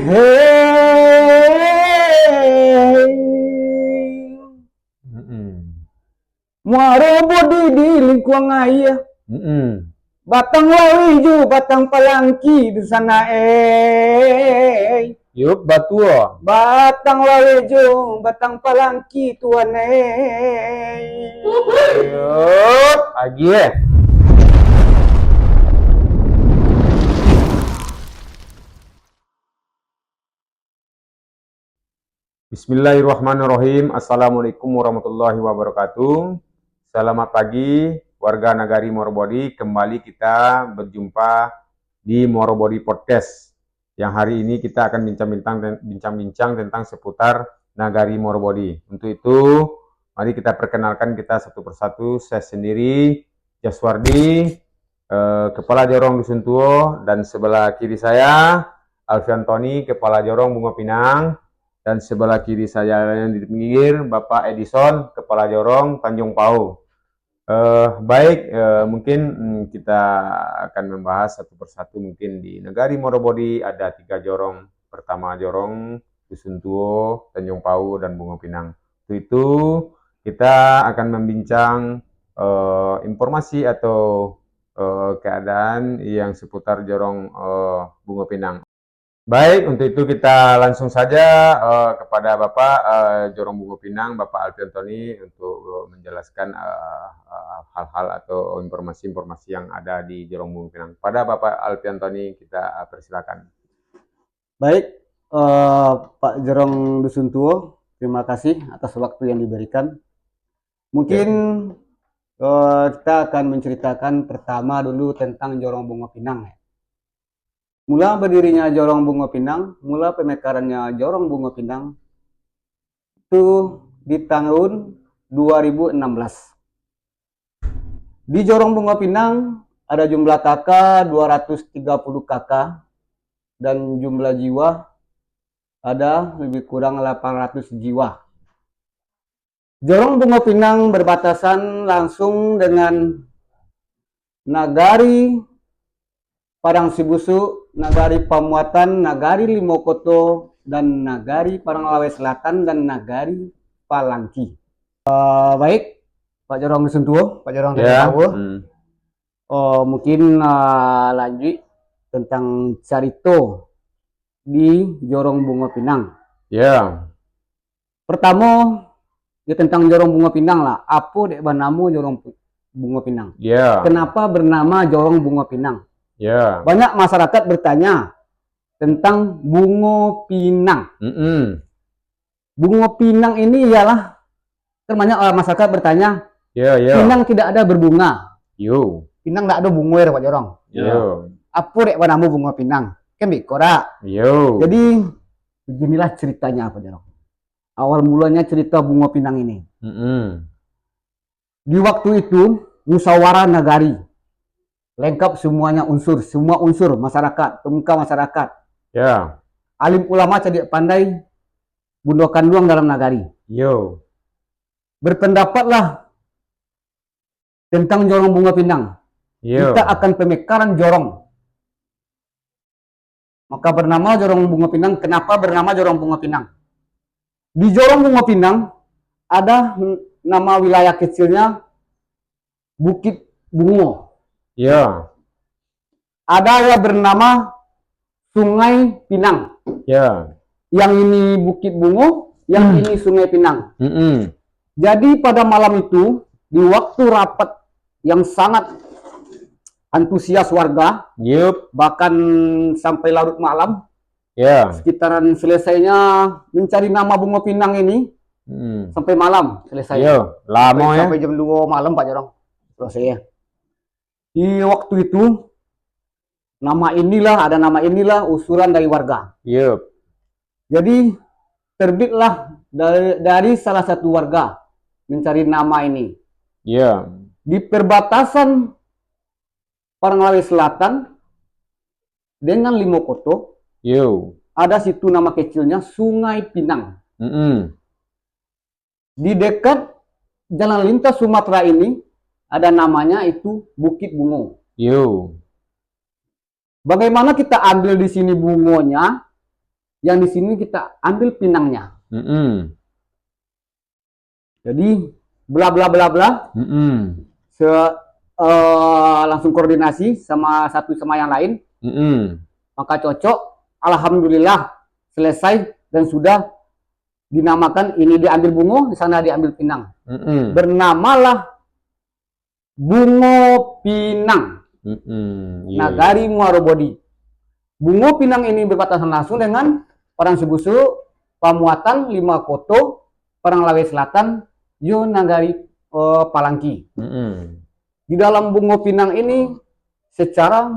Hei, muaro bodi di lingkuang ayah. Batang lawiju, batang palangki di sana Yup, batua. Batang lawiju, batang palangki tuan Yup, lagi ya. Bismillahirrahmanirrahim. Assalamualaikum warahmatullahi wabarakatuh. Selamat pagi warga Nagari Morobodi. Kembali kita berjumpa di Morobodi Podcast. Yang hari ini kita akan bincang-bincang tentang seputar Nagari Morobodi. Untuk itu, mari kita perkenalkan kita satu persatu. Saya sendiri, Jaswardi, Kepala Jorong Dusun Tuo, dan sebelah kiri saya, Alfian Tony, Kepala Jorong Bungo Pinang. Dan sebelah kiri saya yang di pinggir, Bapak Edison, Kepala Jorong Tanjung Pau. Mungkin kita akan membahas satu persatu. Mungkin di Nagari Morobodi ada 3 jorong. Pertama jorong Dusun Tuo, Tanjung Pau, dan Bungo Pinang. Untuk itu kita akan membincang informasi atau keadaan yang seputar jorong Bungo Pinang. Baik, untuk itu kita langsung saja kepada Bapak Jorong Bungo Pinang, Bapak Alfian Tony, untuk menjelaskan hal-hal atau informasi-informasi yang ada di Jorong Bungo Pinang. Pada Bapak Alfian Tony, kita persilakan. Baik, Pak Jorong Dusun Tuo, terima kasih atas waktu yang diberikan. Mungkin kita akan menceritakan pertama dulu tentang Jorong Bungo Pinang. Mula berdirinya Jorong Bungo Pinang, mula pemekarannya Jorong Bungo Pinang itu di tahun 2016. Di Jorong Bungo Pinang ada jumlah kakak 230 kakak dan jumlah jiwa ada lebih kurang 800 jiwa. Jorong Bungo Pinang berbatasan langsung dengan Nagari Padang Sibusu, Nagari Pamuatan, Nagari Limokoto, dan Nagari Paranglawe Selatan, dan Nagari Palangki. Baik, Pak Jorong Dusun Tuo, Pak Jorong Tahu. Mungkin lanjut tentang carito di Jorong Bungo Pinang. Pertama, ya tentang Jorong Bungo Pinang lah. Apa dek banamu Jorong Bungo Pinang? Kenapa bernama Jorong Bungo Pinang? Banyak masyarakat bertanya tentang Bungo Pinang. Bungo Pinang ini ialah, banyak masyarakat bertanya, Pinang tidak ada berbunga. Pinang tidak ada bunga ya Pak Jorong. Apa dek banamu Bungo Pinang? Kan bikora. Jadi beginilah ceritanya Pak Jorong. Awal mulanya cerita Bungo Pinang ini. Di waktu itu musyawarah nagari. Lengkap semuanya semua unsur masyarakat, pemuka masyarakat. Alim ulama cerdik pandai, bundokan luang dalam nagari. Berpendapatlah tentang Jorong Bungo Pinang. Kita akan pemekaran jorong. Maka bernama Jorong Bungo Pinang. Kenapa bernama Jorong Bungo Pinang? Di Jorong Bungo Pinang ada nama wilayah kecilnya Bukit Bungo. Ada yang bernama Sungai Pinang. Yang ini Bukit Bungo, yang ini Sungai Pinang. Jadi pada malam itu, di waktu rapat yang sangat antusias warga, bahkan sampai larut malam, sekitaran selesainya mencari nama Bungo Pinang ini, sampai malam selesai. Lama sampai jam 2 malam Pak Jorong selesai ya. Di waktu itu ada nama inilah usulan dari warga. Jadi terbitlah dari salah satu warga mencari nama ini. Di perbatasan Paranglawe Selatan dengan Limokoto, ada situ nama kecilnya Sungai Pinang. Di dekat jalan lintas Sumatera ini ada namanya itu Bukit Bungo. Bagaimana kita ambil di sini bungonya? Yang di sini kita ambil pinangnya. Jadi bla bla bla bla. Langsung koordinasi sama satu sama yang lain. Maka cocok. Alhamdulillah selesai dan sudah dinamakan, ini diambil bungo, di sana diambil pinang. Bernamalah Bungo Pinang. Nagari Muarobodi. Bungo Pinang ini berbatasan langsung dengan Padang Sibusu, Pamuatan, Lima Koto, Padang Lawe Selatan, Yo Nagari Palangki. Di dalam Bungo Pinang ini secara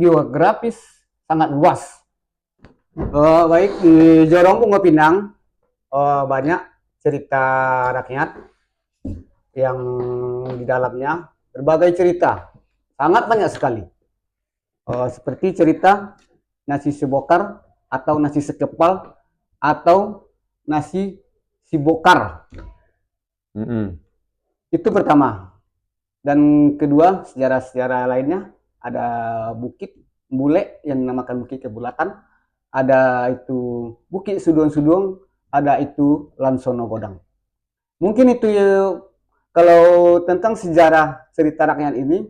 geografis sangat luas. Baik, di Jorong Bungo Pinang banyak cerita rakyat yang di dalamnya berbagai cerita, sangat banyak sekali. Seperti cerita nasi sebokar atau nasi sekepal atau nasi sibokar. Itu pertama. Dan kedua, sejarah-sejarah lainnya ada Bukit Bule yang dinamakan Bukit Kebulatan, ada itu Bukit Suduang-Suduang, ada itu Lansono Godang. Mungkin itu ya, kalau tentang sejarah cerita rakyat ini.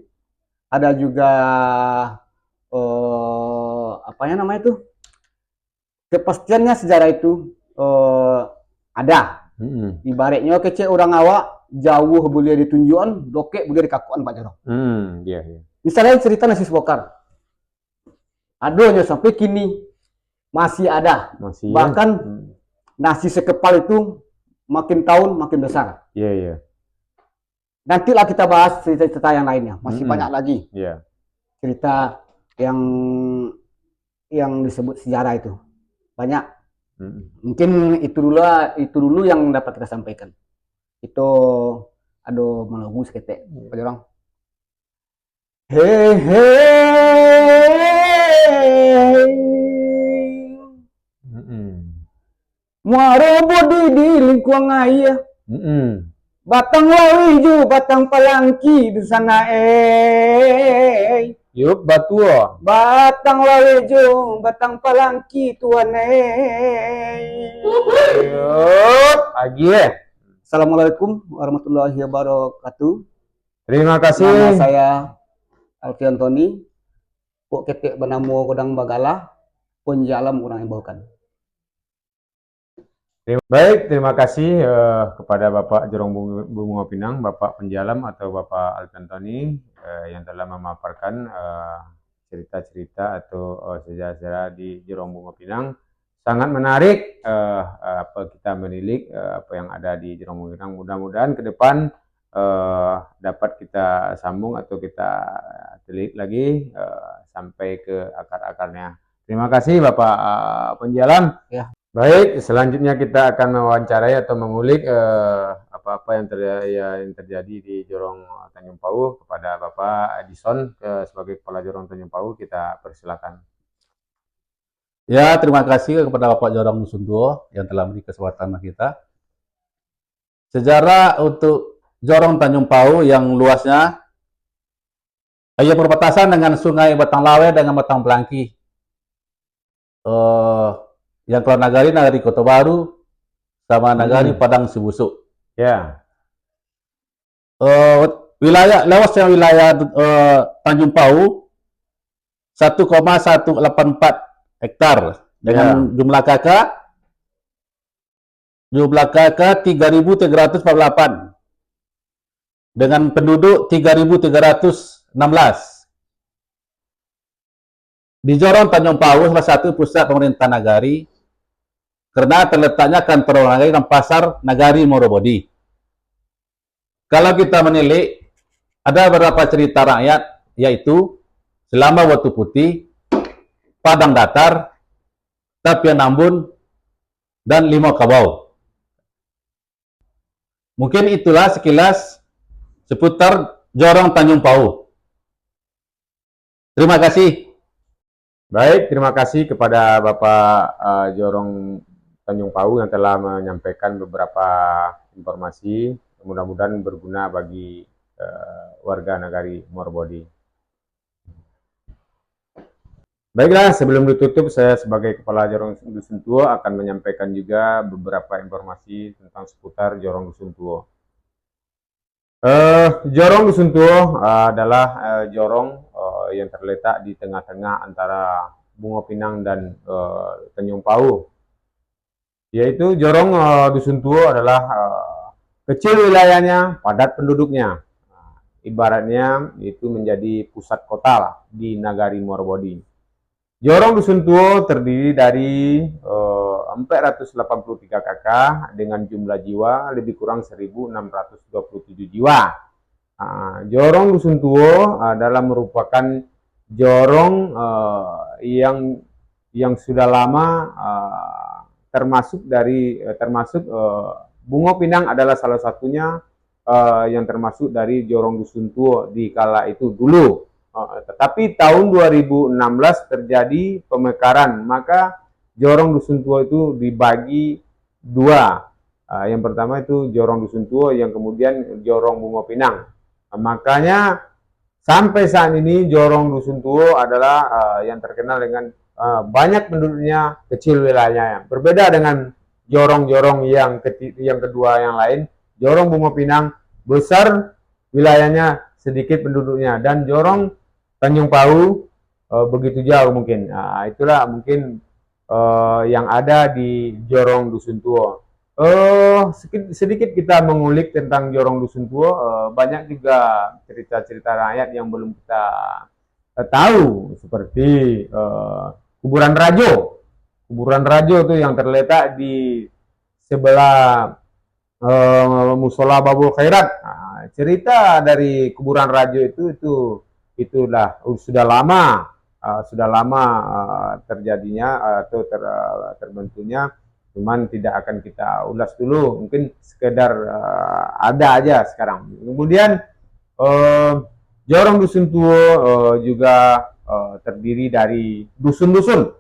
Ada juga apa ya namanya itu, kepastiannya sejarah itu ada. Ibaratnya kecil orang awak jauh boleh ditunjukkan, dokek boleh dikakuan Pak Jarong. Misalnya cerita nasi sebokar, adanya sampai kini masih ada. Bahkan nasi sekepal itu makin tahun makin besar. Nantilah kita bahas cerita-cerita yang lainnya, masih banyak lagi cerita yang disebut sejarah itu banyak. Mungkin itu dulu yang dapat kita sampaikan. Itu aduh melagu seketek Pak Jorong. Muarobodi di lingkungan ayah. Batang Lawiju, Batang Palangki di sana Yup, batua. Batang Lawiju, Batang Palangki tuan Yup, lagi ya. Assalamualaikum warahmatullahi wabarakatuh. Terima kasih. Nama saya Alfian Tony. Pok ketik bernama Kodang Bagala, Ponjalam orang Imbaukan. Baik, terima kasih kepada Bapak Jorong Bungo Pinang, Bapak Penjalam atau Bapak Alfian Tony yang telah memaparkan cerita-cerita atau sejarah-sejarah di Jorong Bungo Pinang. Sangat menarik apa kita menilik apa yang ada di Jorong Bungo Pinang. Mudah-mudahan ke depan dapat kita sambung atau kita telik lagi sampai ke akar-akarnya. Terima kasih Bapak Penjalam. Ya. Baik, selanjutnya kita akan mewawancarai atau mengulik apa-apa yang terjadi di Jorong Tanjung Pau kepada Bapak Edison sebagai Kepala Jorong Tanjung Pau. Kita persilakan. Ya, terima kasih kepada Bapak Jorong Nusuntuo yang telah memberi kesempatan kita. Sejarah untuk Jorong Tanjung Pau yang luasnya ia berbatasan dengan Sungai Batang Lawe dengan Batang Pelangki. Yang kalau nagari Kota Baru sama nagari Padang Sibusu. Ya. Wilayah luasnya wilayah Tanjung Pau 1,184 hektar dengan jumlah KK 3.348 dengan penduduk 3.316. Di Jorong Tanjung Pau salah satu pusat pemerintah nagari karena terletaknya kantor nagari dan pasar nagari Morobodi. Kalau kita menilik, ada beberapa cerita rakyat, yaitu Selama Watu Putih, Padang Datar, Tapian Ambun, dan Limau Kabau. Mungkin itulah sekilas seputar Jorong Tanjung Pau. Terima kasih. Baik, terima kasih kepada Bapak Jorong Tanjung Pau yang telah menyampaikan beberapa informasi, mudah-mudahan berguna bagi warga nagari Morobodi. Baiklah, sebelum ditutup, saya sebagai Kepala Jorong Dusun Tuo akan menyampaikan juga beberapa informasi tentang seputar Jorong Dusun Tuo. Jorong Dusun Tuo adalah jorong yang terletak di tengah-tengah antara Bungo Pinang dan Tanjung Pau. Yaitu Jorong Dusun Tuo adalah kecil wilayahnya, padat penduduknya. Ibaratnya itu menjadi pusat kota lah di Nagari Morobodi. Jorong Dusun Tuo terdiri dari 483 kakak dengan jumlah jiwa lebih kurang 1.627 jiwa. Jorong Dusun Tuo adalah merupakan jorong yang sudah lama termasuk Bungo Pinang adalah salah satunya yang termasuk dari Jorong Dusun Tuo di kala itu dulu. Tetapi tahun 2016 terjadi pemekaran, maka Jorong Dusun Tuo itu dibagi dua. Yang pertama itu Jorong Dusun Tuo, yang kemudian Jorong Bungo Pinang. Makanya sampai saat ini Jorong Dusun Tuo adalah yang terkenal dengan banyak penduduknya, kecil wilayahnya. Berbeda dengan jorong-jorong yang kedua yang lain, Jorong Bungo Pinang besar wilayahnya, sedikit penduduknya, dan Jorong Tanjung Pau begitu jauh mungkin. Itulah mungkin yang ada di Jorong Dusun Tuo. Sedikit kita mengulik tentang Jorong Dusun Tuo, banyak juga cerita-cerita rakyat yang belum kita tahu, seperti Kuburan Rajo. Kuburan Rajo itu yang terletak di sebelah Musola Babul Khairat. Cerita dari Kuburan Rajo itulah sudah lama terjadinya atau terbentuknya, cuman tidak akan kita ulas dulu, mungkin sekedar ada aja sekarang. Kemudian Jorong Dusun Tuo juga terdiri dari dusun-dusun.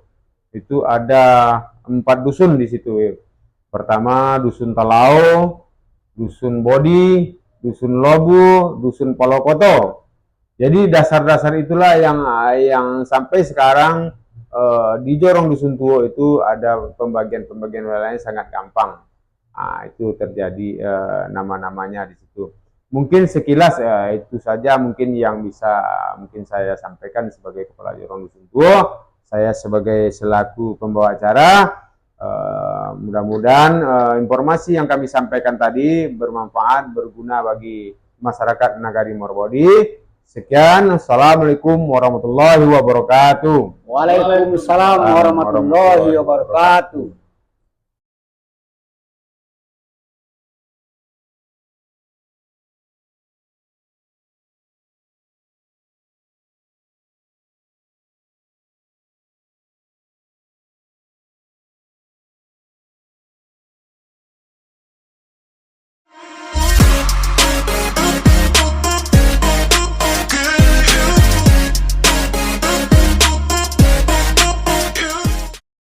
Itu ada 4 dusun di situ. Pertama Dusun Talau, Dusun Bodi, Dusun Lobu, Dusun Palokoto. Jadi dasar-dasar itulah yang sampai sekarang di Jorong Dusun Tuo itu ada pembagian wilayahnya sangat gampang. Itu terjadi nama-namanya di situ. Mungkin sekilas itu saja mungkin yang bisa saya sampaikan sebagai Kepala Jorong Dusun Tuo. Saya sebagai selaku pembawa acara. Mudah-mudahan informasi yang kami sampaikan tadi bermanfaat, berguna bagi masyarakat Nagari Morobodi. Sekian, assalamualaikum warahmatullahi wabarakatuh. Waalaikumsalam warahmatullahi wabarakatuh.